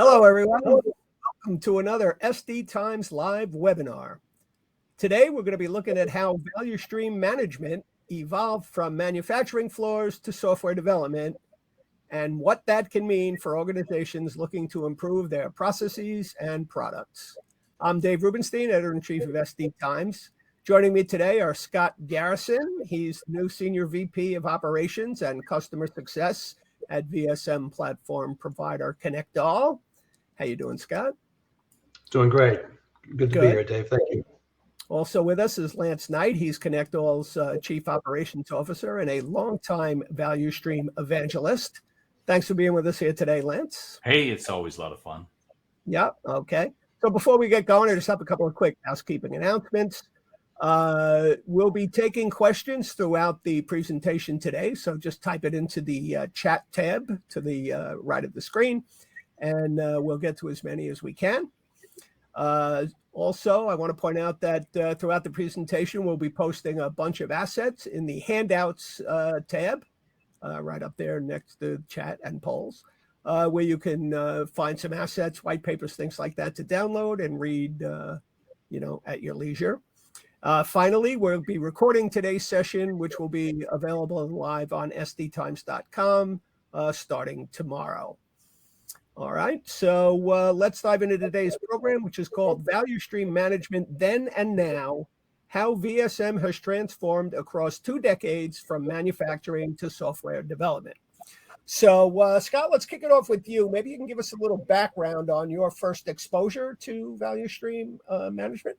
Hello, everyone. Welcome to another SD Times live webinar. Today, we're going to be looking at how value stream management evolved from manufacturing floors to software development and what that can mean for organizations looking to improve their processes and products. I'm Dave Rubenstein, Editor-in-Chief of SD Times. Joining me today are Scot Garrison. He's new Senior VP of Operations and Customer Success at VSM platform provider ConnectALL. How you doing, Scott? Doing great. Good to be here, Dave. Thank you. Also with us is Lance Knight. He's ConnectALL's Chief Operations Officer and a longtime value stream evangelist. Thanks for being with us here today, Lance. Hey, it's always a lot of fun. Yeah, okay. So before we get going, I just have a couple of quick housekeeping announcements. We'll be taking questions throughout the presentation today, so just type it into the chat tab to the right of the screen, and we'll get to as many as we can. Also, I want to point out that throughout the presentation, we'll be posting a bunch of assets in the handouts tab, right up there next to chat and polls, where you can find some assets, white papers, things like that to download and read, at your leisure. Finally, we'll be recording today's session, which will be available live on sdtimes.com starting tomorrow. All right, so let's dive into today's program, which is called Value Stream Management Then and Now, How VSM Has Transformed Across 2 decades from Manufacturing to Software Development. So, Scott, let's kick it off with you. Maybe you can give us a little background on your first exposure to value stream management.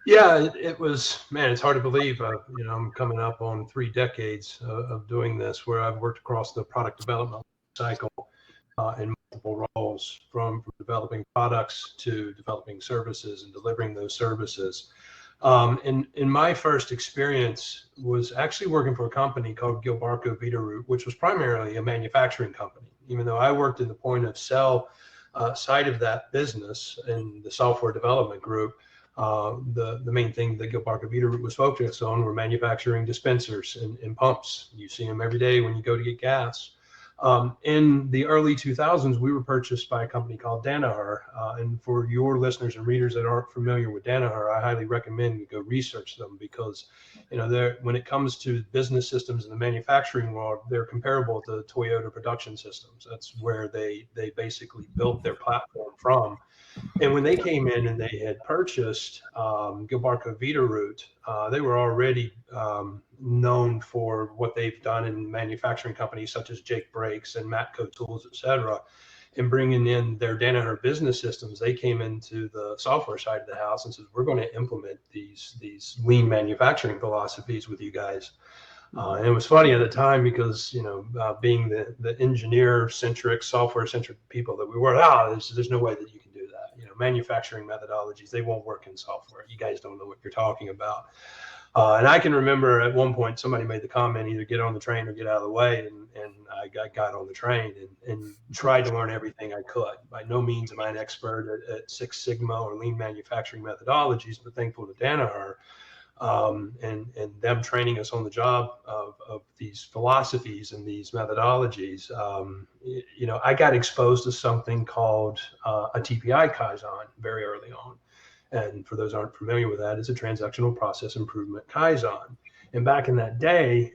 Yeah, it was, man, it's hard to believe, I'm coming up on 3 decades of doing this, where I've worked across the product development cycle in multiple roles, from developing products to developing services and delivering those services. In my first experience was actually working for a company called Gilbarco Veeder-Root, which was primarily a manufacturing company. Even though I worked in the point of sale side of that business in the software development group, the main thing that Gilbarco Veeder-Root was focused on were manufacturing dispensers and pumps. You see them every day when you go to get gas. In the early 2000s, we were purchased by a company called Danaher. And for your listeners and readers that aren't familiar with Danaher, I highly recommend you go research them, because, when it comes to business systems in the manufacturing world, they're comparable to Toyota production systems. That's where they basically built their platform from. And when they came in and they had purchased Gilbarco Veeder-Root, they were already known for what they've done in manufacturing companies such as Jake Brakes and Matco Tools, et cetera. And bringing in their Danaher business systems, they came into the software side of the house and said, we're going to implement these lean manufacturing philosophies with you guys. And it was funny at the time because, being the engineer-centric, software-centric people that we were, there's no way that you can do that. Manufacturing methodologies, they won't work in software. You guys don't know what you're talking about. And I can remember at one point somebody made the comment, either get on the train or get out of the way. And I got on the train and tried to learn everything I could. By no means am I an expert at Six Sigma or lean manufacturing methodologies, but thankful to Danaher and them training us on the job of these philosophies and these methodologies. I got exposed to something called a TPI Kaizon very early on. And for those who aren't familiar with that, it's a transactional process improvement Kaizon. And back in that day,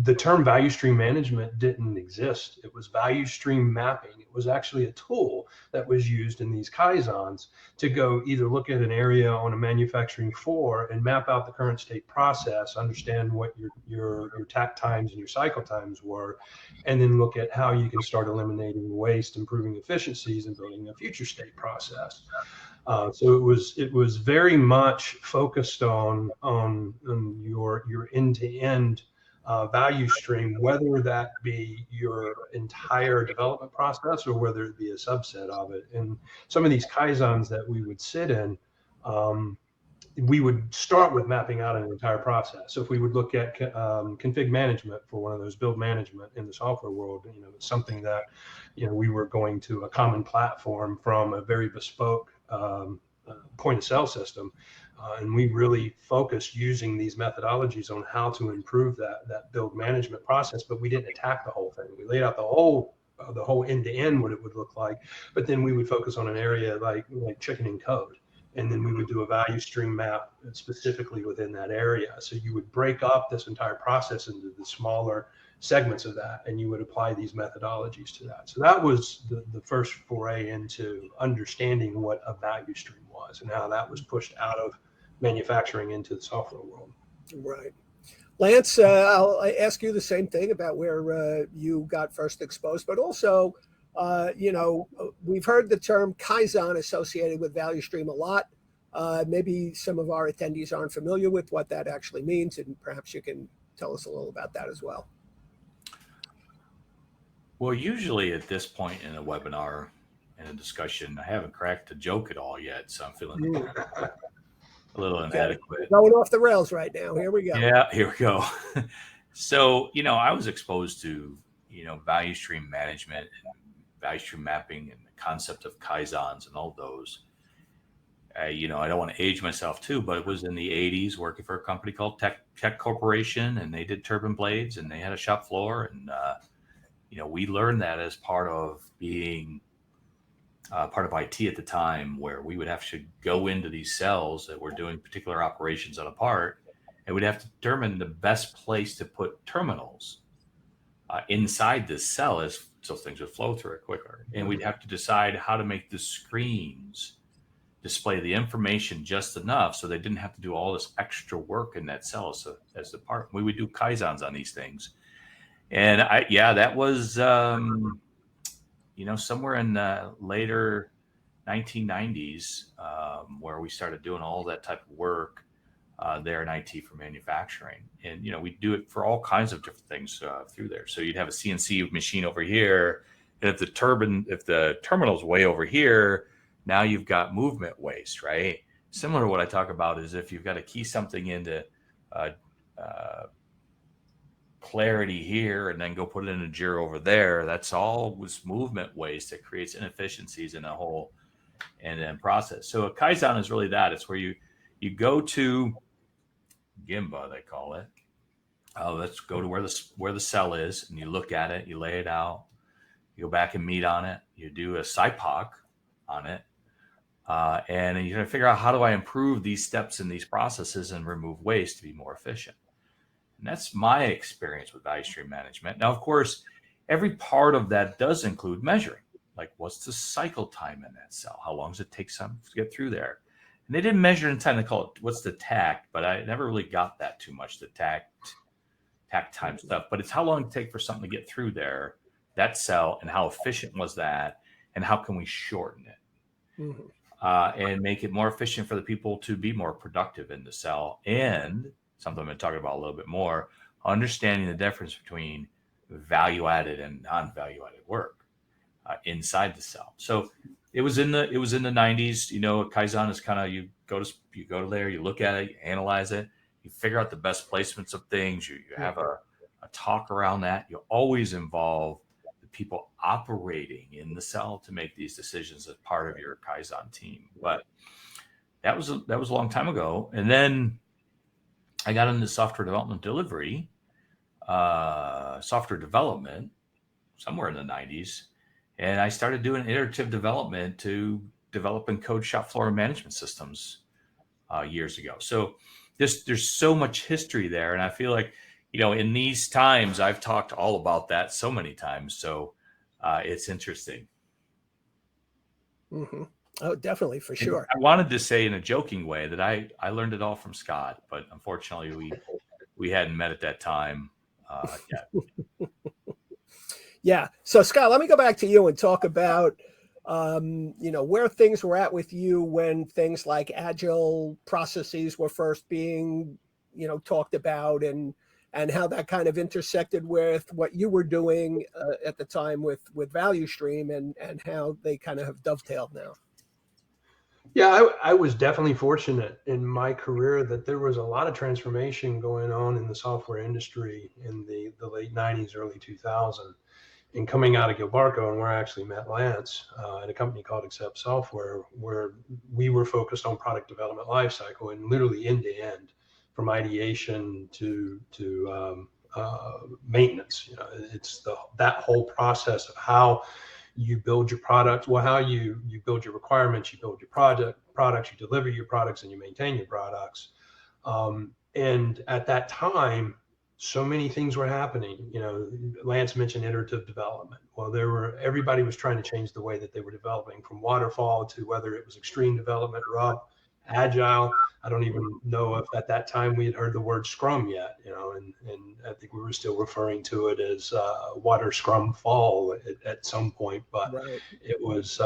the term value stream management didn't exist. It was value stream mapping. It was actually a tool that was used in these Kaizons to go either look at an area on a manufacturing floor and map out the current state process, understand what your takt times and your cycle times were, and then look at how you can start eliminating waste, improving efficiencies, and building a future state process. So it was very much focused on your end-to-end value stream, whether that be your entire development process or whether it be a subset of it. And some of these Kaizons that we would sit in, we would start with mapping out an entire process. So if we would look at config management for one of those, build management in the software world, it's something that, we were going to a common platform from a very bespoke point of sale system. And we really focused using these methodologies on how to improve that build management process, but we didn't attack the whole thing. We laid out the whole the whole end to end what it would look like. But then we would focus on an area like chicken and code. And then we would do a value stream map specifically within that area. So you would break up this entire process into the smaller segments of that, and you would apply these methodologies to that. So that was the first foray into understanding what a value stream was and how that was pushed out of manufacturing into the software world. Right. Lance, I'll ask you the same thing about where you got first exposed, but also, we've heard the term Kaizon associated with value stream a lot. Maybe some of our attendees aren't familiar with what that actually means, and perhaps you can tell us a little about that as well. Well, usually at this point in a webinar and a discussion, I haven't cracked a joke at all yet, so I'm feeling a little inadequate. Going off the rails right now. Here we go. Yeah, here we go. So, I was exposed to, value stream management and value stream mapping and the concept of Kaizons and all those. I don't want to age myself too, but it was in the 80s working for a company called Tech Corporation, and they did turbine blades and they had a shop floor. And, we learned that as part of being part of IT at the time, where we would have to go into these cells that were doing particular operations on a part, and we'd have to determine the best place to put terminals inside this cell so things would flow through it quicker. And we'd have to decide how to make the screens display the information just enough so they didn't have to do all this extra work in that cell as the part. We would do Kaizons on these things. And that was, somewhere in the later 1990s, where we started doing all that type of work there in IT for manufacturing. And, we do it for all kinds of different things through there. So you'd have a CNC machine over here. And if the terminal's way over here, now you've got movement waste, right? Similar to what I talk about is if you've got to key something into clarity here and then go put it in a JIRA over there, that's all was movement waste that creates inefficiencies in a whole end-to-end process. So a Kaizon is really that. It's where you go to Gemba, they call it. Let's go to where the cell is, and you look at it, you lay it out, you go back and meet on it, you do a SIPOC on it, and you're going to figure out, how do I improve these steps in these processes and remove waste to be more efficient? And that's my experience with value stream management. Now, of course, every part of that does include measuring. Like, what's the cycle time in that cell? How long does it take some to get through there? And they didn't measure in time. They call it, what's the TAC? But I never really got that too much, the TAC time stuff. But it's how long it takes for something to get through there, that cell, and how efficient was that, and how can we shorten it? Mm-hmm. And make it more efficient for the people to be more productive in the cell. And something I'm going to talk about a little bit more, understanding the difference between value-added and non-value-added work inside the cell. So it was in the 90s. Kaizon is kind of, you go to there, you look at it, you analyze it, you figure out the best placements of things. You have a talk around that. You always involve the people operating in the cell to make these decisions as part of your Kaizon team. But that was a long time ago. And then I got into software development somewhere in the 90s. And I started doing iterative development to develop and code shop floor management systems years ago. So there's so much history there. And I feel like, in these times, I've talked all about that so many times. So it's interesting. Mm-hmm. Oh, definitely, for sure. And I wanted to say in a joking way that I learned it all from Scott, but unfortunately we hadn't met at that time yet. Yeah. So Scott, let me go back to you and talk about, where things were at with you when things like Agile processes were first being, talked about, and how that kind of intersected with what you were doing at the time with value stream, and how they kind of have dovetailed now. Yeah, I was definitely fortunate in my career that there was a lot of transformation going on in the software industry in the late 90s, early 2000s. And coming out of Gilbarco, and where I actually met Lance at a company called Accept Software, where we were focused on product development lifecycle and literally end to end, from ideation to maintenance. It's that whole process of how you build your product, well, how you build your requirements, you build your products, you deliver your products, and you maintain your products. And at that time, so many things were happening. Lance mentioned iterative development. Well, everybody was trying to change the way that they were developing, from waterfall to whether it was extreme development, agile. I don't even know if at that time we had heard the word Scrum yet, and I think we were still referring to it as water Scrum fall at some point, but Right. it was,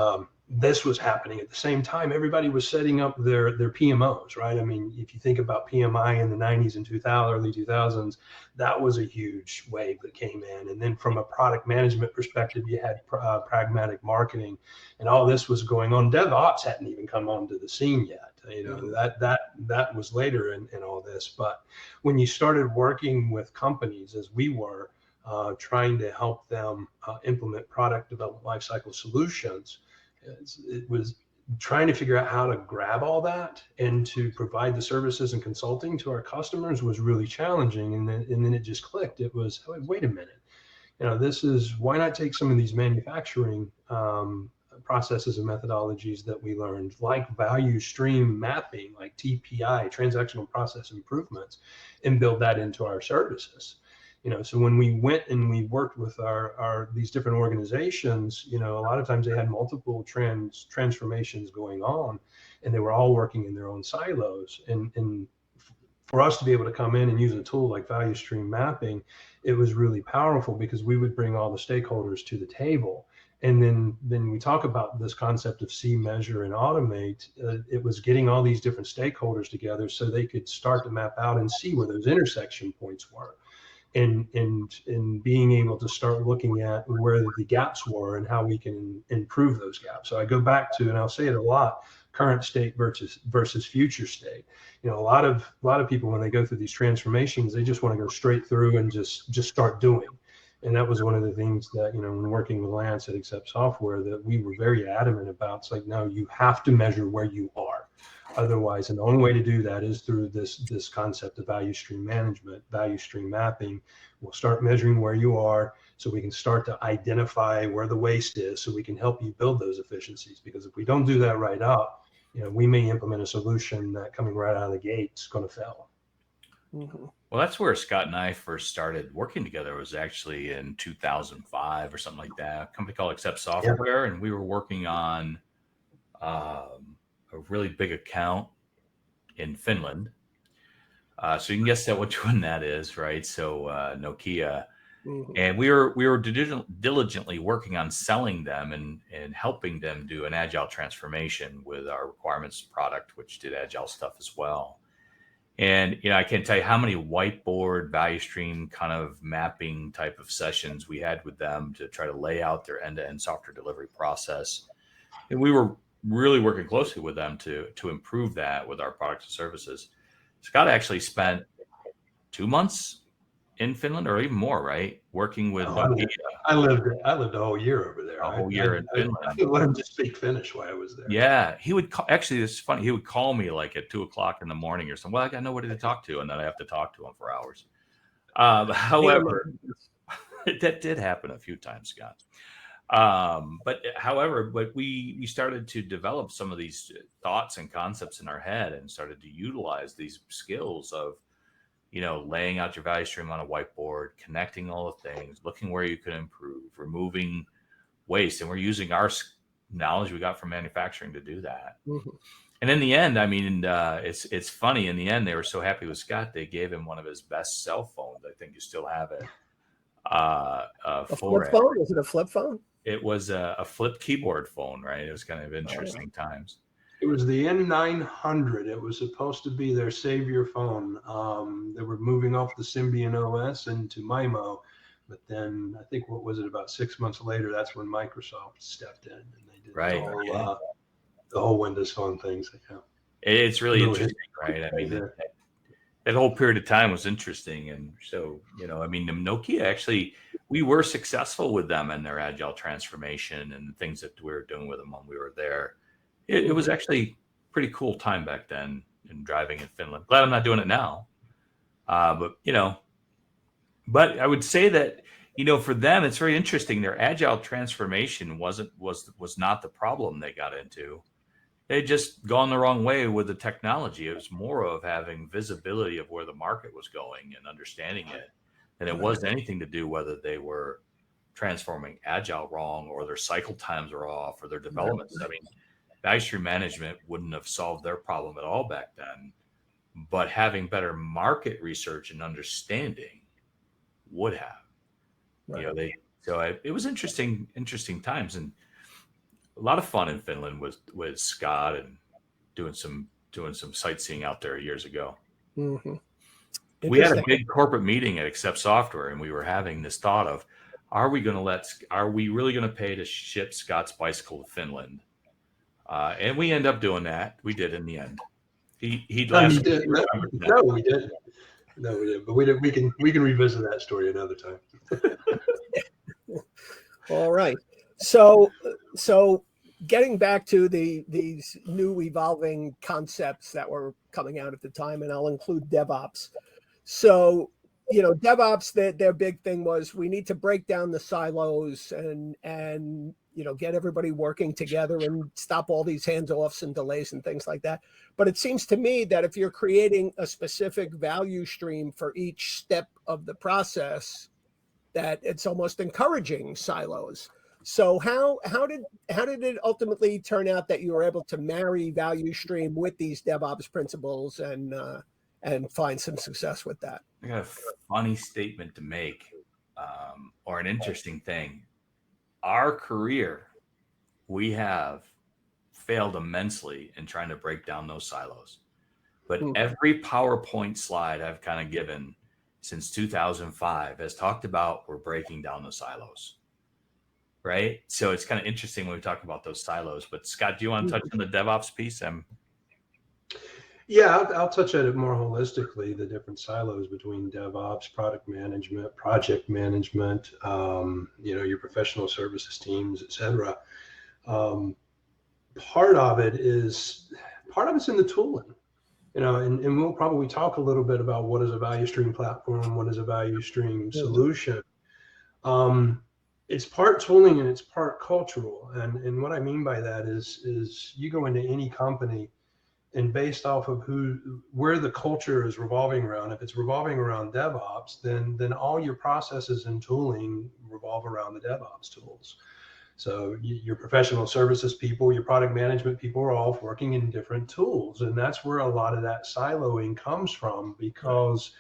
this was happening at the same time. Everybody was setting up their PMOs, right? I mean, if you think about PMI in the 90s and early 2000s, that was a huge wave that came in. And then from a product management perspective, you had pragmatic marketing, and all this was going on. DevOps hadn't even come onto the scene yet. That was later in all this. But when you started working with companies, as we were, trying to help them implement product development lifecycle solutions, it was trying to figure out how to grab all that and to provide the services and consulting to our customers was really challenging. And then it just clicked. It was, wait a minute, why not take some of these manufacturing processes and methodologies that we learned, like value stream mapping, like TPI, transactional process improvements, and build that into our services. So when we went and we worked with these different organizations, a lot of times they had multiple transformations going on, and they were all working in their own silos. And for us to be able to come in and use a tool like value stream mapping, it was really powerful because we would bring all the stakeholders to the table. And then we talk about this concept of see, measure, and automate. It was getting all these different stakeholders together so they could start to map out and see where those intersection points were. And being able to start looking at where the gaps were and how we can improve those gaps. So I go back to, and I'll say it a lot, current state versus future state. A lot of people, when they go through these transformations, they just want to go straight through and just start doing. And that was one of the things that, when working with Lance at Accept Software, that we were very adamant about. It's like, no, you have to measure where you are. Otherwise, and the only way to do that is through this concept of value stream management, value stream mapping. We'll start measuring where you are so we can start to identify where the waste is so we can help you build those efficiencies. Because if we don't do that right up, we may implement a solution that coming right out of the gate is going to fail. Mm-hmm. Well, that's where Scott and I first started working together. It was actually in 2005 or something like that. A company called Accept Software, and we were working on a really big account in Finland. So you can guess which one that is, right? So Nokia. Mm-hmm. And we were diligently working on selling them and helping them do an agile transformation with our requirements product, which did agile stuff as well. And, I can't tell you how many whiteboard value stream kind of mapping type of sessions we had with them to try to lay out their end-to-end software delivery process. And we were really working closely with them to improve that with our products and services. Scott actually spent 2 months in Finland, or even more, right? Working with Nokia. I lived a whole year over there. A whole year in Finland. I learned to speak Finnish while I was there. Yeah, he would actually. It's funny. He would call me like at 2:00 in the morning or something. Well, I got nobody to talk to, and then I have to talk to him for hours. However, that did happen a few times, Scott. But we started to develop some of these thoughts and concepts in our head, and started to utilize these skills of, laying out your value stream on a whiteboard, connecting all the things, looking where you can improve, removing waste. And we're using our knowledge we got from manufacturing to do that. Mm-hmm. And in the end, I mean, it's funny. In the end, they were so happy with Scott, they gave him one of his best cell phones. I think you still have it. A flip phone? Was it a flip phone? It was a flip keyboard phone, right? It was kind of interesting times. It was the N900. It was supposed to be their savior phone. They were moving off the Symbian OS into MIMO, but then I think about 6 months later, that's when Microsoft stepped in and they did the whole Windows Phone things. Yeah. It's really interesting, right? I mean, that whole period of time was interesting, and so Nokia actually, we were successful with them in their agile transformation and the things that we were doing with them when we were there. It was actually pretty cool time back then in driving in Finland. Glad I'm not doing it now. But But I would say that, for them, it's very interesting. Their agile transformation was not the problem they got into. They'd just gone the wrong way with the technology. It was more of having visibility of where the market was going and understanding it than it was anything to do whether they were transforming agile wrong or their cycle times were off or their developments. I mean, value stream management wouldn't have solved their problem at all back then, but having better market research and understanding would have. It was interesting times, and a lot of fun in Finland with Scott and doing some sightseeing out there years ago. Mm-hmm. We had a big corporate meeting at Accept Software, and we were having this thought of, are we really going to pay to ship Scott's bicycle to Finland? And we end up doing that. We did in the end. He laughed. No, we didn't. But we can revisit that story another time. All right. So getting back to these new evolving concepts that were coming out at the time, and I'll include DevOps. So, DevOps, their big thing was we need to break down the silos and get everybody working together and stop all these hands-offs and delays and things like that. But it seems to me that if you're creating a specific value stream for each step of the process, that it's almost encouraging silos. So how did it ultimately turn out that you were able to marry value stream with these DevOps principles and find some success with that? I got a funny statement to make, or an interesting thing. Our career, we have failed immensely in trying to break down those silos. But every PowerPoint slide I've kind of given since 2005 has talked about we're breaking down the silos. Right? So it's kind of interesting when we talk about those silos. But Scott, do you want to touch on the DevOps piece? Yeah, I'll touch on it more holistically, the different silos between DevOps, product management, project management, your professional services teams, et cetera. Part of it's in the tooling, and we'll probably talk a little bit about what is a value stream platform, what is a value stream solution. It's part tooling and it's part cultural. And what I mean by that is you go into any company, and based off of where the culture is revolving around, if it's revolving around DevOps, then all your processes and tooling revolve around the DevOps tools. So your professional services people, your product management people are all working in different tools. And that's where a lot of that siloing comes from, because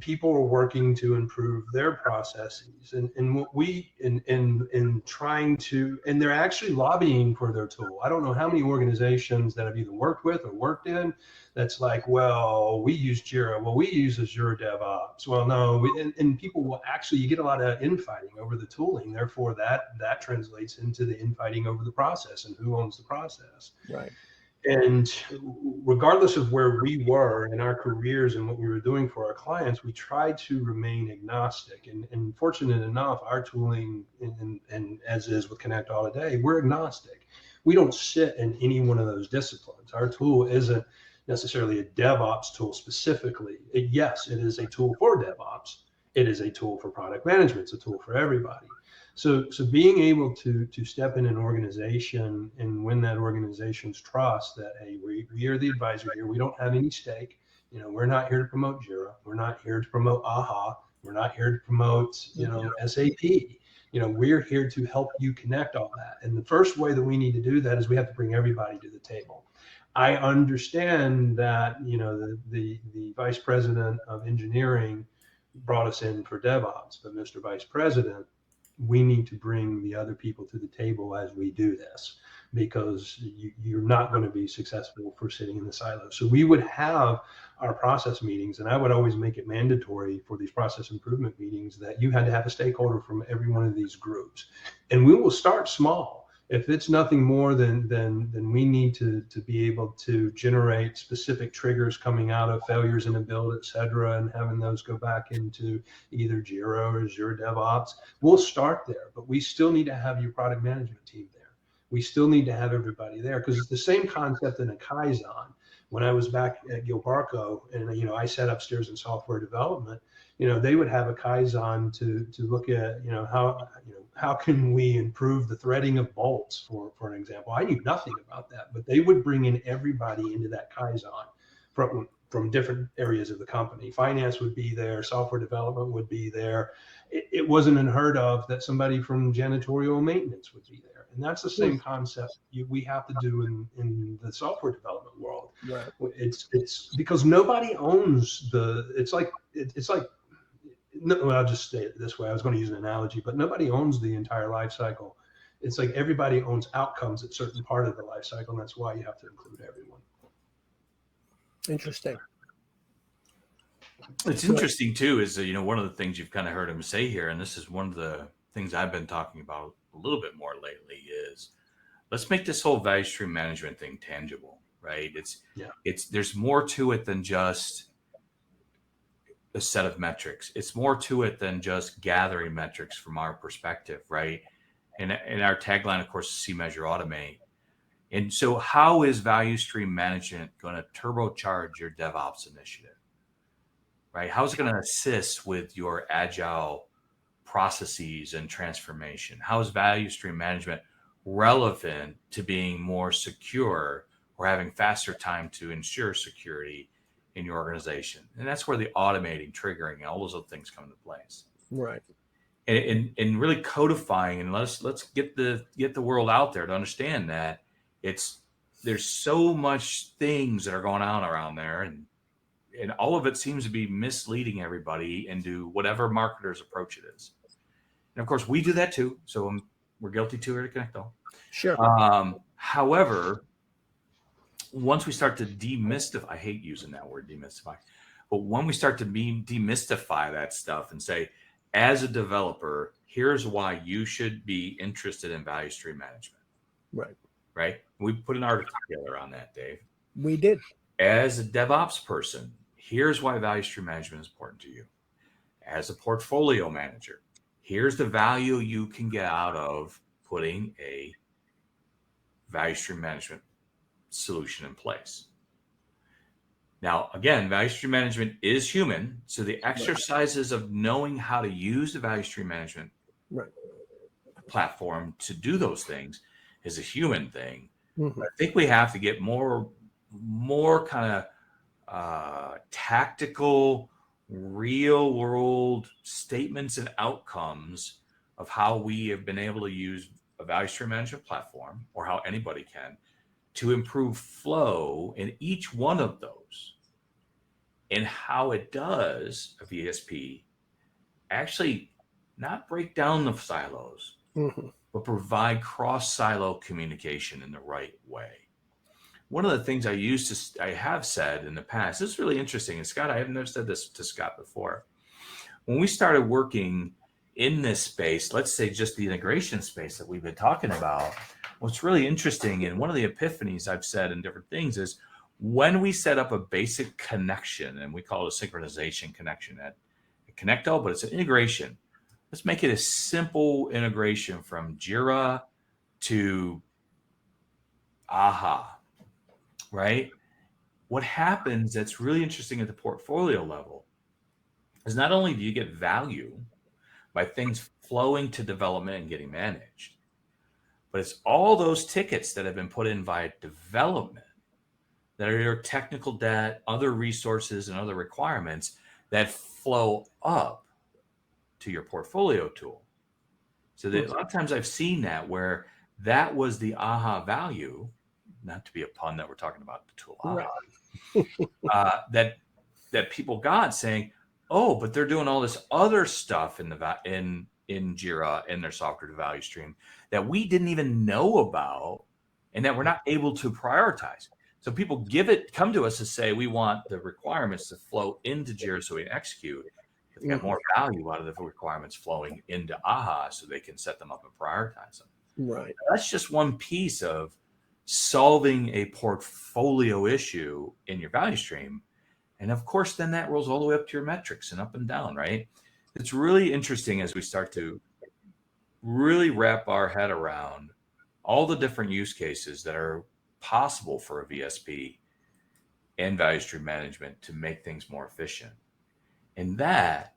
people are working to improve their processes, and what we in trying to, and they're actually lobbying for their tool. I don't know how many organizations that I've either worked with or worked in that's like, well, we use Jira, well, we use Azure DevOps. Well, no, and people will actually, you get a lot of infighting over the tooling. Therefore, that translates into the infighting over the process and who owns the process. Right. And regardless of where we were in our careers and what we were doing for our clients, we tried to remain agnostic. And fortunate enough, our tooling, and as is with ConnectALL today, we're agnostic. We don't sit in any one of those disciplines. Our tool isn't necessarily a DevOps tool specifically. Yes, it is a tool for DevOps. It is a tool for product management. It's a tool for everybody. So being able to step in an organization and win that organization's trust that, hey, we are the advisor here. We don't have any stake. We're not here to promote Jira. We're not here to promote AHA. We're not here to promote, SAP. We're here to help you connect all that. And the first way that we need to do that is we have to bring everybody to the table. I understand that, the vice president of engineering brought us in for DevOps, but Mr. Vice President, we need to bring the other people to the table as we do this, because you're not going to be successful for sitting in the silos. So we would have our process meetings, and I would always make it mandatory for these process improvement meetings that you had to have a stakeholder from every one of these groups. And we will start small. If it's nothing more than we need to be able to generate specific triggers coming out of failures in a build, et cetera, and having those go back into either Jira or Azure DevOps, we'll start there. But we still need to have your product management team there. We still need to have everybody there, because it's the same concept in a Kaizon. When I was back at Gilbarco and, I sat upstairs in software development, they would have a Kaizon to look at, how can we improve the threading of bolts, for an example. I knew nothing about that, but they would bring in everybody into that Kaizon from different areas of the company. Finance would be there, software development would be there. It wasn't unheard of that somebody from janitorial maintenance would be there. And that's the same concept we have to do in the software development world. Right. It's because nobody owns well, I'll just say it this way. I was going to use an analogy, but nobody owns the entire life cycle. It's like everybody owns outcomes at certain part of the life cycle, and that's why you have to include everyone. Interesting. It's interesting too, is one of the things you've kind of heard him say here, and this is one of the things I've been talking about a little bit more lately, is let's make this whole value stream management thing tangible, right? There's more to it than just a set of metrics. It's more to it than just gathering metrics from our perspective, right? And our tagline, of course, is see, measure, automate. And so how is value stream management going to turbocharge your DevOps initiative, right? How is it going to assist with your agile processes and transformation? How is value stream management relevant to being more secure or having faster time to ensure security in your organization? And that's where the automating, triggering, and all those other things come into place. Right. And really codifying, and let's get the world out there to understand that there's so much things that are going on around there, and all of it seems to be misleading everybody into whatever marketer's approach it is. And of course, we do that too. So we're guilty too here at ConnectALL. Sure. However, once we start to demystify, I hate using that word, demystify, but when we start to demystify that stuff and say, as a developer, here's why you should be interested in value stream management. Right. We put an article together on that, Dave. We did. As a DevOps person, here's why value stream management is important to you. As a portfolio manager, here's the value you can get out of putting a value stream management solution in place. Now, again, value stream management is human. So the exercises of knowing how to use the value stream management platform to do those things is a human thing. Mm-hmm. I think we have to get more kind of tactical, real world statements and outcomes of how we have been able to use a value stream management platform, or how anybody can, to improve flow in each one of those, and how it does a VSP actually not break down the silos, but provide cross-silo communication in the right way. One of the things I have said in the past, this is really interesting, and Scott, I have never said this to Scott before. When we started working in this space, let's say just the integration space that we've been talking about, what's really interesting, and one of the epiphanies I've said in different things, is when we set up a basic connection, and we call it a synchronization connection at ConnectALL, but it's an integration. Let's make it a simple integration from Jira to AHA, right? What happens that's really interesting at the portfolio level is not only do you get value by things flowing to development and getting managed, but it's all those tickets that have been put in by development that are your technical debt, other resources, and other requirements that flow up to your portfolio tool. So that a lot of times I've seen that where that was the AHA value, not to be a pun that we're talking about the tool AHA, that people got saying, oh, but they're doing all this other stuff in Jira in their software to value stream that we didn't even know about, and that we're not able to prioritize. So people come to us to say, we want the requirements to flow into Jira so we can execute. They got more value out of the requirements flowing into AHA so they can set them up and prioritize them. Right. That's just one piece of solving a portfolio issue in your value stream. And of course, then that rolls all the way up to your metrics and up and down, right? It's really interesting as we start to really wrap our head around all the different use cases that are possible for a VSP and value stream management to make things more efficient. And that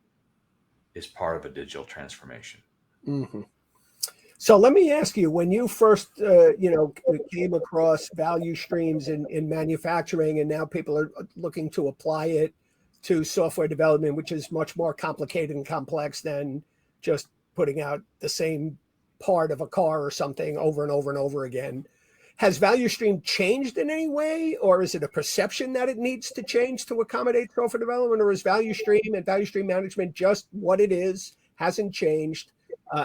is part of a digital transformation. Mm-hmm. So let me ask you, when you first, came across value streams in manufacturing, and now people are looking to apply it to software development, which is much more complicated and complex than just putting out the same part of a car or something over and over and over again. Has value stream changed in any way, or is it a perception that it needs to change to accommodate software development, or is value stream and value stream management just what it is, hasn't changed,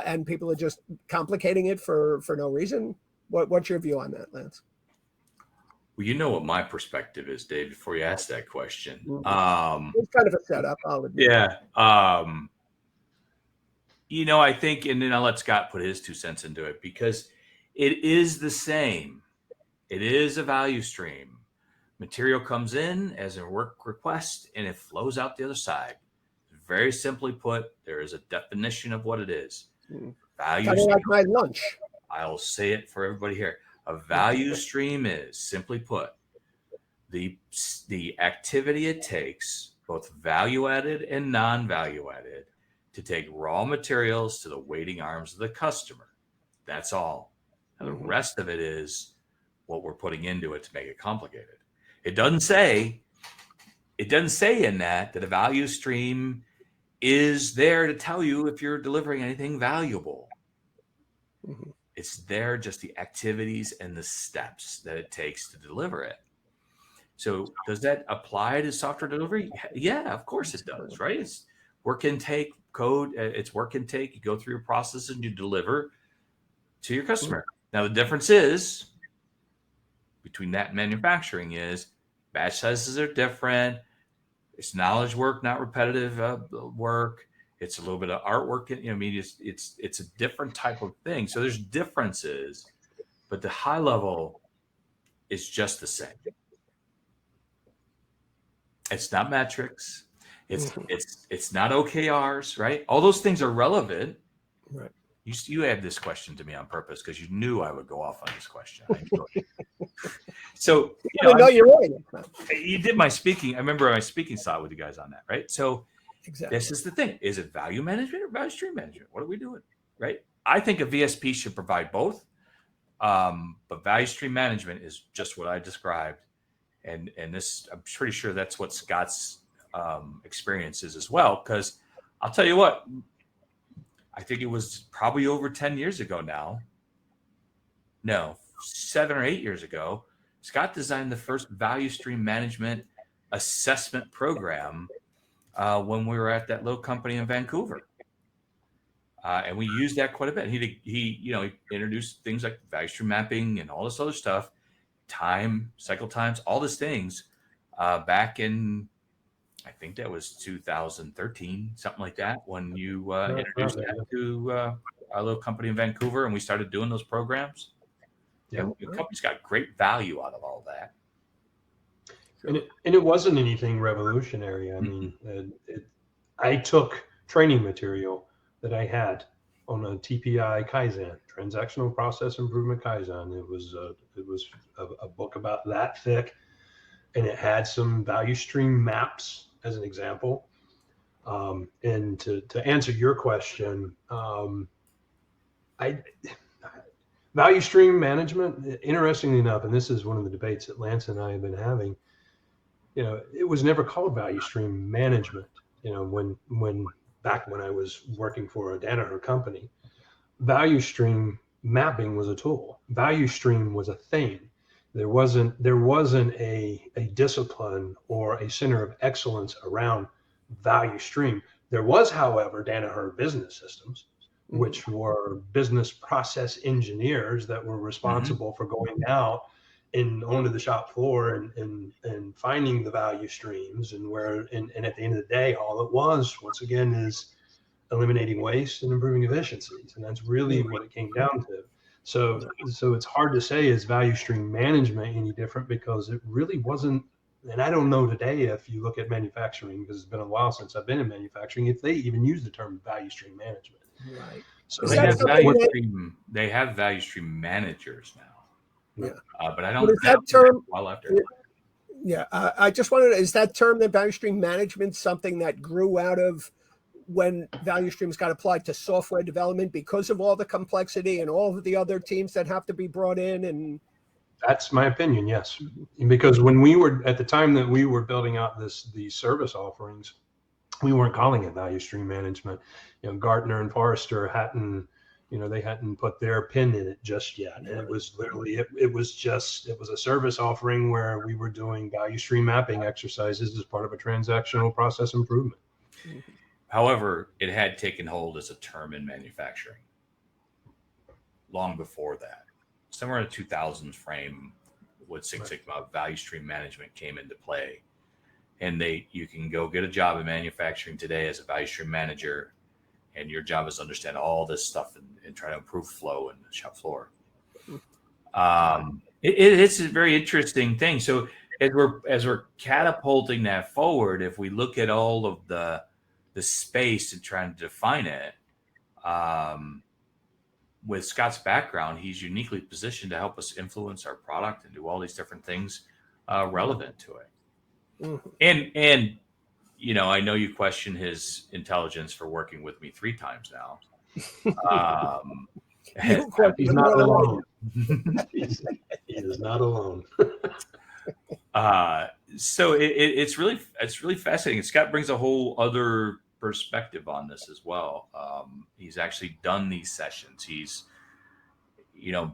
and people are just complicating it for no reason? What's your view on that, Lance? Well, you know what my perspective is, Dave, before you ask that question. It's kind of a setup, I'll admit. Yeah. I think, and then I'll let Scott put his 2 cents into it, because it is the same. It is a value stream. Material comes in as a work request and it flows out the other side. Very simply put, there is a definition of what it is. Value Kind of like my lunch. I'll say it for everybody here. A value stream is, simply put, the activity it takes, both value added and non-value added, to take raw materials to the waiting arms of the customer. That's all. And the rest of it is what we're putting into it to make it complicated. It doesn't say in that a value stream is there to tell you if you're delivering anything valuable. It's there, just the activities and the steps that it takes to deliver it. So does that apply to software delivery? Yeah, of course it does, right? It's work intake code. It's work intake. You go through your process and you deliver to your customer. Now, the difference is between that and manufacturing is batch sizes are different. It's knowledge work, not repetitive work. It's a little bit of artwork. It's a different type of thing. So there's differences, but the high level is just the same. It's not metrics. It's not OKRs, right? All those things are relevant. Right. You had this question to me on purpose because you knew I would go off on this question. I knew it. So you're right. You did my speaking. I remember my speaking slide with you guys on that, right? So exactly. This is the thing. Is it value management or value stream management? What are we doing, right? I think a VSP should provide both. But value stream management is just what I described. And this, I'm pretty sure that's what Scott's experience is as well. Because I'll tell you what, I think it was probably over 10 years ago now. No, 7 or 8 years ago, Scott designed the first value stream management assessment program when we were at that little company in Vancouver. And we used that quite a bit. He introduced things like value stream mapping and all this other stuff, cycle times, all these things back in, I think that was 2013, something like that, when you introduced that to our little company in Vancouver, and we started doing those programs. Yeah. And the company's got great value out of all that. And it wasn't anything revolutionary. I mean, I took training material that I had on a TPI Kaizen, Transactional Process Improvement Kaizen. It was a book about that thick, and it had some value stream maps as an example. And to answer your question, value stream management, interestingly enough, and this is one of the debates that Lance and I have been having, it was never called value stream management. When back when I was working for a Danaher company, value stream mapping was a tool. Value stream was a thing. There wasn't a discipline or a center of excellence around value stream. There was, however, Danaher business systems, which were business process engineers that were responsible for going out and onto the shop floor and finding the value streams and at the end of the day, all it was, once again, is eliminating waste and improving efficiencies. And that's really what it came down to. So it's hard to say is value stream management any different, because it really wasn't. And I don't know today, if you look at manufacturing, because it's been a while since I've been in manufacturing, if they even use the term value stream management. Right. So they have value stream managers now. Yeah. But I don't. Is that term? Well after. Yeah. I just wanted to, is that term, the value stream management, something that grew out of when value streams got applied to software development because of all the complexity and all of the other teams that have to be brought in? And that's my opinion, yes. Because when we were, at the time that we were building out these service offerings, we weren't calling it value stream management. Gartner and Forrester hadn't put their pin in it just yet. And it was literally, it was a service offering where we were doing value stream mapping exercises as part of a transactional process improvement. However, it had taken hold as a term in manufacturing long before that. Somewhere in the 2000s frame with Six Sigma, value stream management came into play. And you can go get a job in manufacturing today as a value stream manager, and your job is to understand all this stuff and try to improve flow in the shop floor. It's a very interesting thing. So as we're catapulting that forward, if we look at all of the space and trying to define it, with Scot's background, he's uniquely positioned to help us influence our product and do all these different things relevant to it. And I know you question his intelligence for working with me 3 times now. He's not alone. He is not alone. So it's really fascinating. Scott brings a whole other perspective on this as well. He's actually done these sessions. He's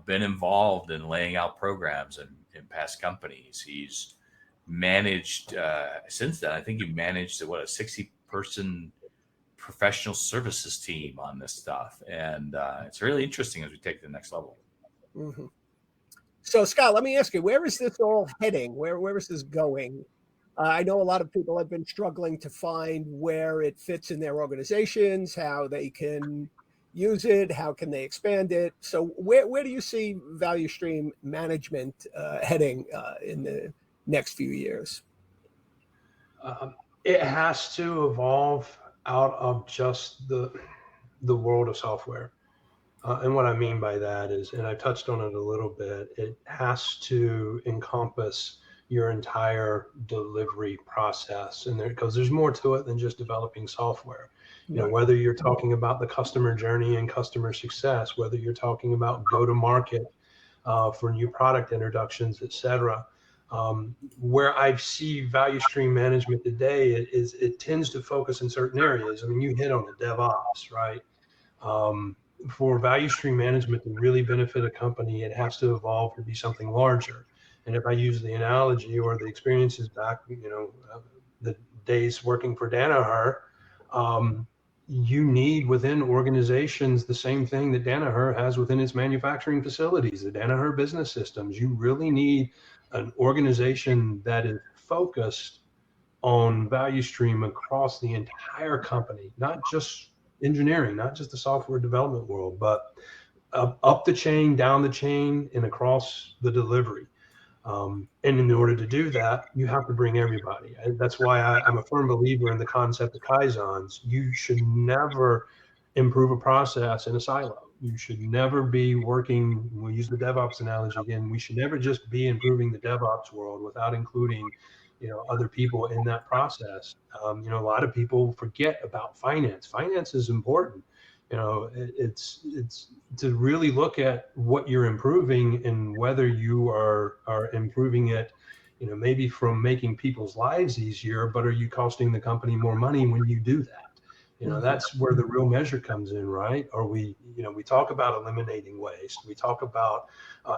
been involved in laying out programs in past companies. He's managed since then. I think he managed a 60-person professional services team on this stuff, and it's really interesting as we take it to the next level. Mm-hmm. So, Scott, let me ask you, where is this all heading? Where is this going? I know a lot of people have been struggling to find where it fits in their organizations, how they can use it, how can they expand it. So where do you see value stream management heading in the next few years? It has to evolve out of just the world of software. And what I mean by that is, and I touched on it a little bit, it has to encompass your entire delivery process. And because there's more to it than just developing software. Whether you're talking about the customer journey and customer success, whether you're talking about go-to-market for new product introductions, et cetera. Where I see value stream management today is it tends to focus in certain areas. I mean, you hit on the DevOps, right? For value stream management to really benefit a company, it has to evolve to be something larger. And if I use the analogy or the experiences back, the days working for Danaher, you need within organizations the same thing that Danaher has within its manufacturing facilities, the Danaher business systems. You really need an organization that is focused on value stream across the entire company, not just engineering, not just the software development world, but up the chain, down the chain, and across the delivery. And in order to do that, you have to bring everybody. That's why I'm a firm believer in the concept of Kaizons. You should never improve a process in a silo. You should never be working, we'll use the DevOps analogy again, we should never just be improving the DevOps world without including, other people in that process. A lot of people forget about finance. Finance is important. It's to really look at what you're improving and whether you are improving it, maybe from making people's lives easier, but are you costing the company more money when you do that? That's where the real measure comes in, right? Or we talk about eliminating waste. We talk about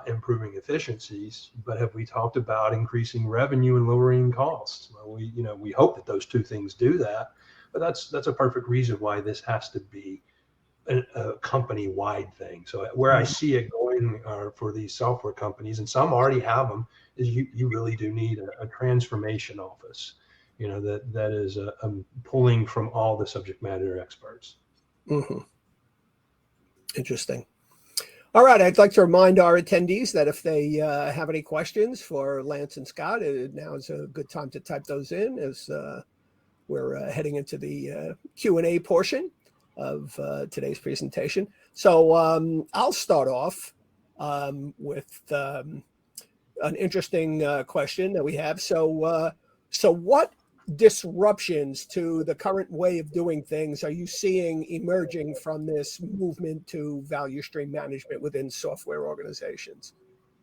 improving efficiencies, but have we talked about increasing revenue and lowering costs? Well, we hope that those two things do that, but that's a perfect reason why this has to be a company-wide thing. So where I see it going for these software companies, and some already have them, is you really do need a transformation office. That is pulling from all the subject matter experts. Mm-hmm. Interesting. All right. I'd like to remind our attendees that if they have any questions for Lance and Scott, now is a good time to type those in as we're heading into the Q&A portion of today's presentation. So I'll start off with an interesting question that we have. So what disruptions to the current way of doing things are you seeing emerging from this movement to value stream management within software organizations?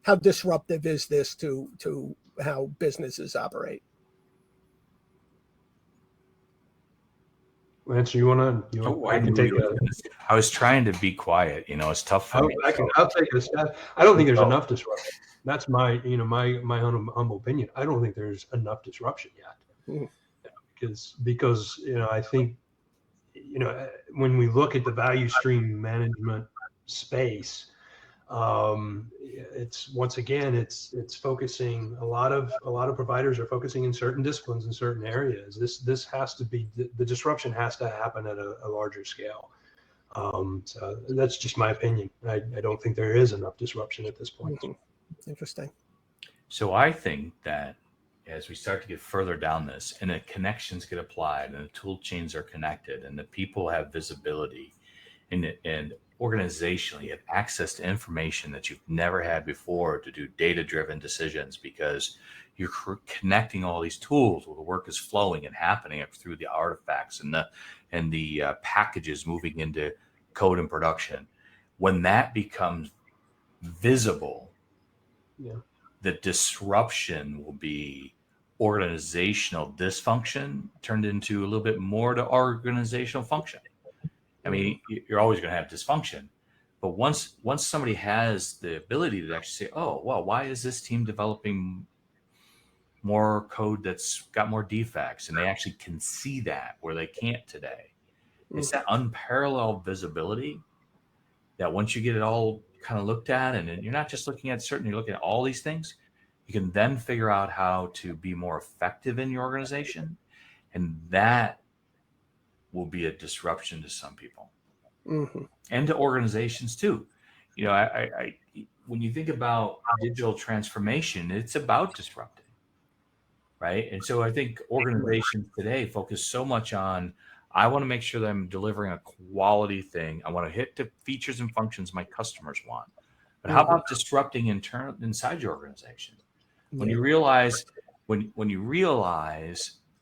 How disruptive is this to how businesses operate? Lance, I can take that. I was trying to be quiet. It's tough for me. I'll take a stab. I don't think there's enough disruption. That's my humble opinion. I don't think there's enough disruption yet, because I think when we look at the value stream management space, it's focusing a lot of providers are focusing in certain disciplines in certain areas. This has to be the disruption has to happen at a larger scale. So that's just my opinion. I don't think there is enough disruption at this point. Interesting. So I think that as we start to get further down this, and the connections get applied, and the tool chains are connected, and the people have visibility, and organizationally you have access to information that you've never had before to do data-driven decisions, because you're connecting all these tools where the work is flowing and happening through the artifacts and the packages moving into code and production. When that becomes visible, the disruption will be organizational dysfunction turned into a little bit more to organizational function. I mean, you're always going to have dysfunction, but once somebody has the ability to actually say, oh, well, why is this team developing more code that's got more defects? And they actually can see that where they can't today. It's that unparalleled visibility that once you get it all kind of looked at, and you're not just looking at certain, you're looking at all these things, you can then figure out how to be more effective in your organization. And that will be a disruption to some people and to organizations too. I when you think about digital transformation, it's about disrupting, right? And so I think organizations today focus so much on, I want to make sure that I'm delivering a quality thing. I want to hit the features and functions my customers want. But how about disrupting inside your organization? When you realize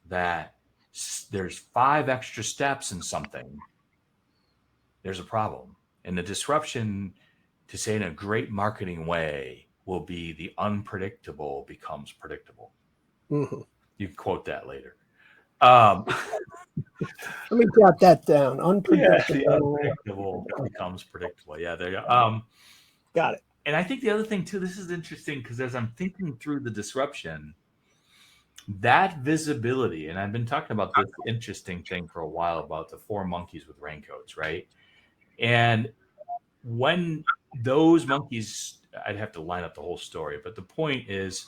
that there's 5 extra steps in something, there's a problem. And the disruption, to say in a great marketing way, will be the unpredictable becomes predictable. You can quote that later. Let me jot that down. Unpredictable. The unpredictable becomes predictable. Yeah, there you go. Got it. And I think the other thing too, this is interesting, because as I'm thinking through the disruption, that visibility, and I've been talking about this interesting thing for a while about the 4 monkeys with raincoats, right? And when those monkeys, I'd have to line up the whole story, but the point is,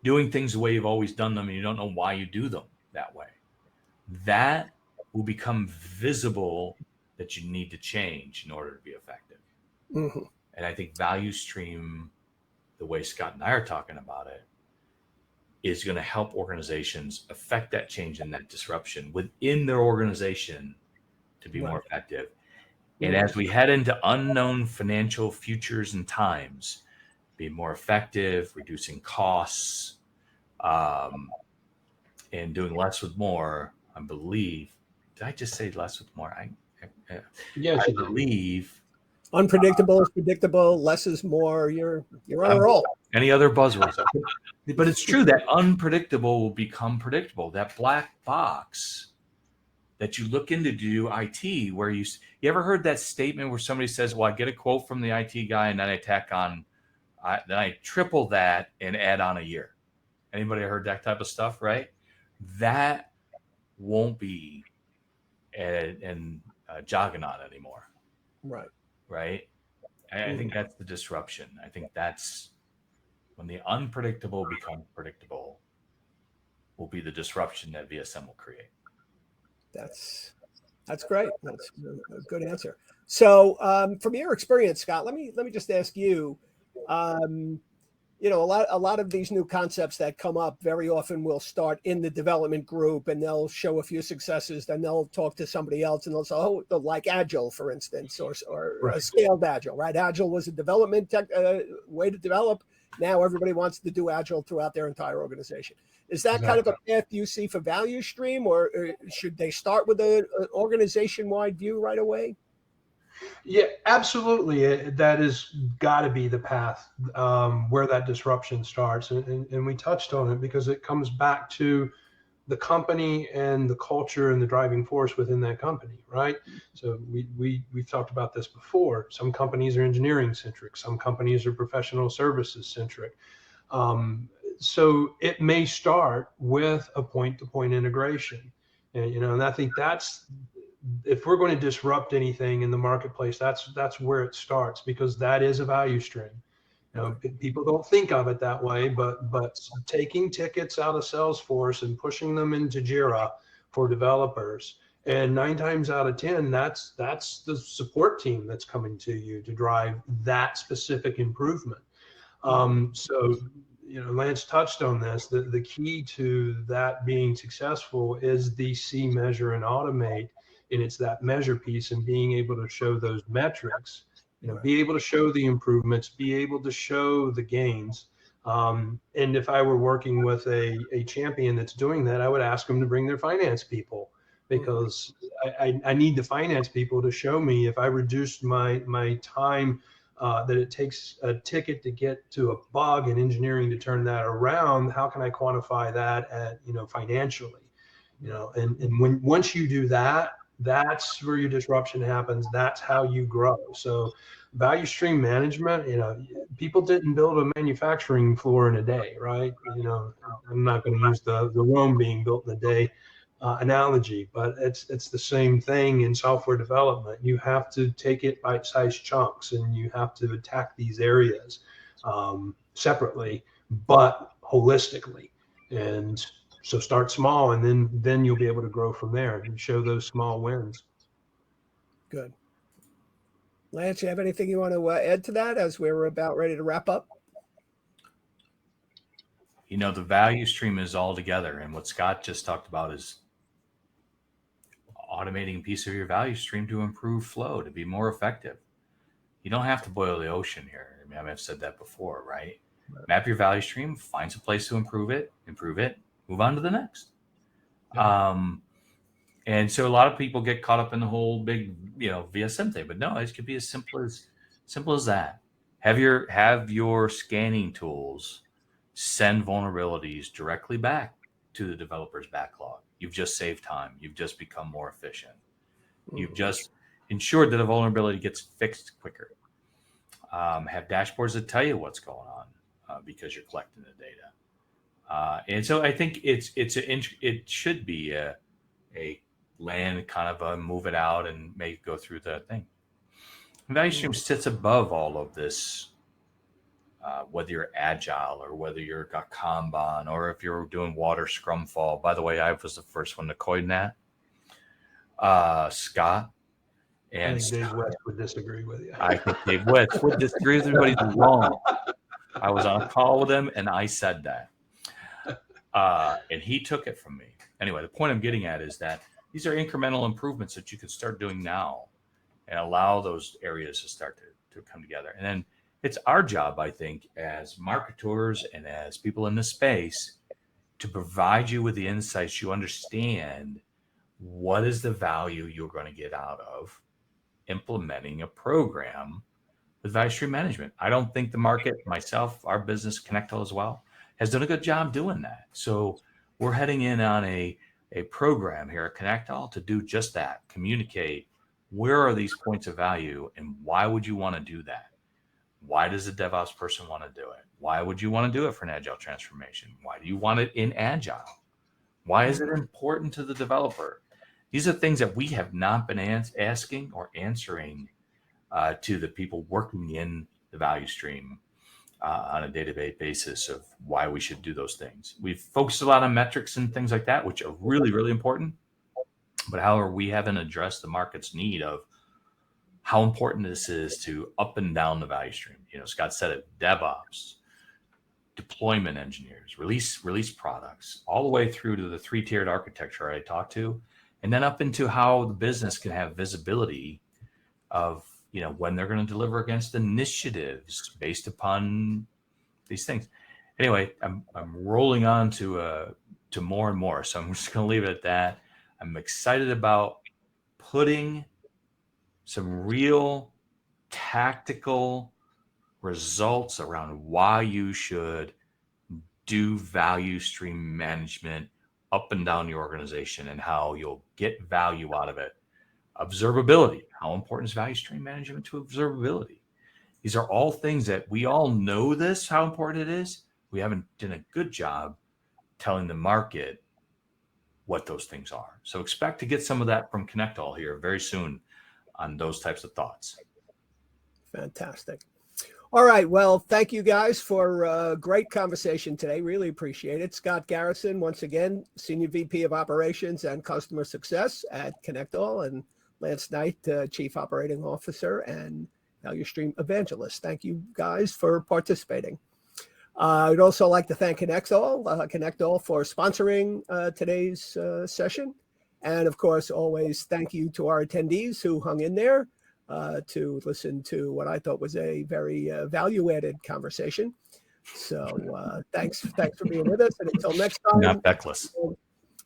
doing things the way you've always done them and you don't know why you do them that way, that will become visible that you need to change in order to be effective. And I think value stream, the way Scott and I are talking about it, is going to help organizations affect that change and that disruption within their organization to be more effective. And as we head into unknown financial futures and times, be more effective, reducing costs, and doing less with more, I believe. Did I just say less with more? I believe. Unpredictable is predictable. Less is more. You're on a roll. Any other buzzwords? But it's true that unpredictable will become predictable. That black box that you look into to do IT, where you ever heard that statement where somebody says, well, I get a quote from the IT guy and then I tack on, then I triple that and add on a year. Anybody heard that type of stuff, right? That won't be and jogging on anymore. Right. I think that's the disruption. I think that's when the unpredictable becomes predictable, will be the disruption that VSM will create. That's great. That's a good answer. So from your experience, Scott, let me just ask you, a lot of these new concepts that come up very often will start in the development group and they'll show a few successes, then they'll talk to somebody else and they'll say, oh, like Agile, for instance, or a scaled Agile, right? Agile was a development way to develop. now everybody wants to do Agile throughout their entire organization. Is that kind of a path you see for value stream, or should they start with an organization-wide view right away? Yeah, absolutely. That has got to be the path where that disruption starts. And we touched on it because it comes back to the company and the culture and the driving force within that company, right? So we've talked about this before. Some companies are engineering centric. Some companies are professional services centric. So it may start with a point-to-point integration. And I think that's, if we're going to disrupt anything in the marketplace, that's where it starts, because that is a value stream. People don't think of it that way, but taking tickets out of Salesforce and pushing them into Jira for developers, and 9 times out of 10, that's the support team that's coming to you to drive that specific improvement. So, Lance touched on this. The key to that being successful is the see, measure, and automate. And it's that measure piece and being able to show those metrics, be able to show the improvements, be able to show the gains. And if I were working with a champion that's doing that, I would ask them to bring their finance people, because I need the finance people to show me if I reduced my time that it takes a ticket to get to a bug in engineering to turn that around. How can I quantify that financially? And once you do that, that's where your disruption happens. That's how you grow. So value stream management, people didn't build a manufacturing floor in a day, right? I'm not going to use the Rome being built in a day analogy, but it's the same thing in software development. You have to take it bite-sized chunks, and you have to attack these areas separately, but holistically. And so start small, and then you'll be able to grow from there and show those small wins. Good. Lance, you have anything you want to add to that as we're about ready to wrap up? The value stream is all together. And what Scott just talked about is automating a piece of your value stream to improve flow, to be more effective. You don't have to boil the ocean here. I mean, I've said that before, right? Map your value stream, find some place to improve it, move on to the next. And so a lot of people get caught up in the whole big, VSM thing, but no, it could be as simple as that. Have your scanning tools send vulnerabilities directly back to the developer's backlog. You've just saved time. You've just become more efficient. You've just ensured that a vulnerability gets fixed quicker. Have dashboards that tell you what's going on because you're collecting the data. And so I think it should be a land kind of a move it out and make it go through the thing. Value stream sits above all of this. Whether you're agile or whether you're got Kanban or if you're doing water scrum fall. By the way, I was the first one to coin that. Scott. And I think Dave West would disagree with you. I think Dave West would disagree with everybody wrong. I was on a call with him and I said that. And he took it from me. Anyway, the point I'm getting at is that these are incremental improvements that you can start doing now and allow those areas to start to come together. And then it's our job, I think, as marketers and as people in the space to provide you with the insights you understand what is the value you're going to get out of implementing a program with value stream management. I don't think the market, myself, our business, ConnectALL as well, has done a good job doing that. So we're heading in on a program here at ConnectALL to do just that, communicate where are these points of value and why would you want to do that? Why does a DevOps person want to do it? Why would you want to do it for an agile transformation? Why do you want it in agile? Why is it important to the developer? These are things that we have not been asking or answering to the people working in the value stream on a day-to-day basis of why we should do those things. We've focused a lot on metrics and things like that, which are really, really important. But however, we haven't addressed the market's need of how important this is to up and down the value stream. Scott said it, DevOps, deployment engineers, release products, all the way through to the 3-tiered architecture I talked to, and then up into how the business can have visibility of, when they're going to deliver against initiatives based upon these things. Anyway, I'm rolling on to more and more. So I'm just going to leave it at that. I'm excited about putting some real tactical results around why you should do value stream management up and down the organization and how you'll get value out of it. Observability. How important is value stream management to observability? These are all things that we all know this, how important it is. We haven't done a good job telling the market what those things are. So expect to get some of that from ConnectALL here very soon on those types of thoughts. Fantastic. All right. Well, thank you guys for a great conversation today. Really appreciate it. Scot Garrison, once again, Senior VP of Operations and Customer Success at ConnectALL, and Lance Knight, Chief Operating Officer and Value Stream Evangelist. Thank you guys for participating. I'd also like to thank ConnectALL for sponsoring today's session. And of course, always thank you to our attendees who hung in there to listen to what I thought was a very value-added conversation. So thanks for being with us. And until next time. Not feckless.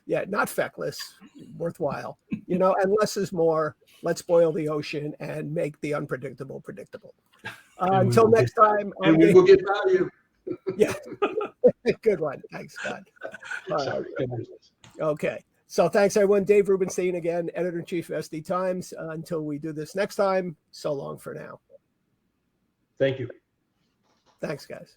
Yeah, not feckless, worthwhile. You know, and less is more. Let's boil the ocean and make the unpredictable predictable. Until next time. And we will get value. Yeah, good one. Thanks, Scott. Okay. So thanks, everyone. Dave Rubenstein again, Editor-in-Chief of SD Times. Until we do this next time, so long for now. Thank you. Thanks, guys.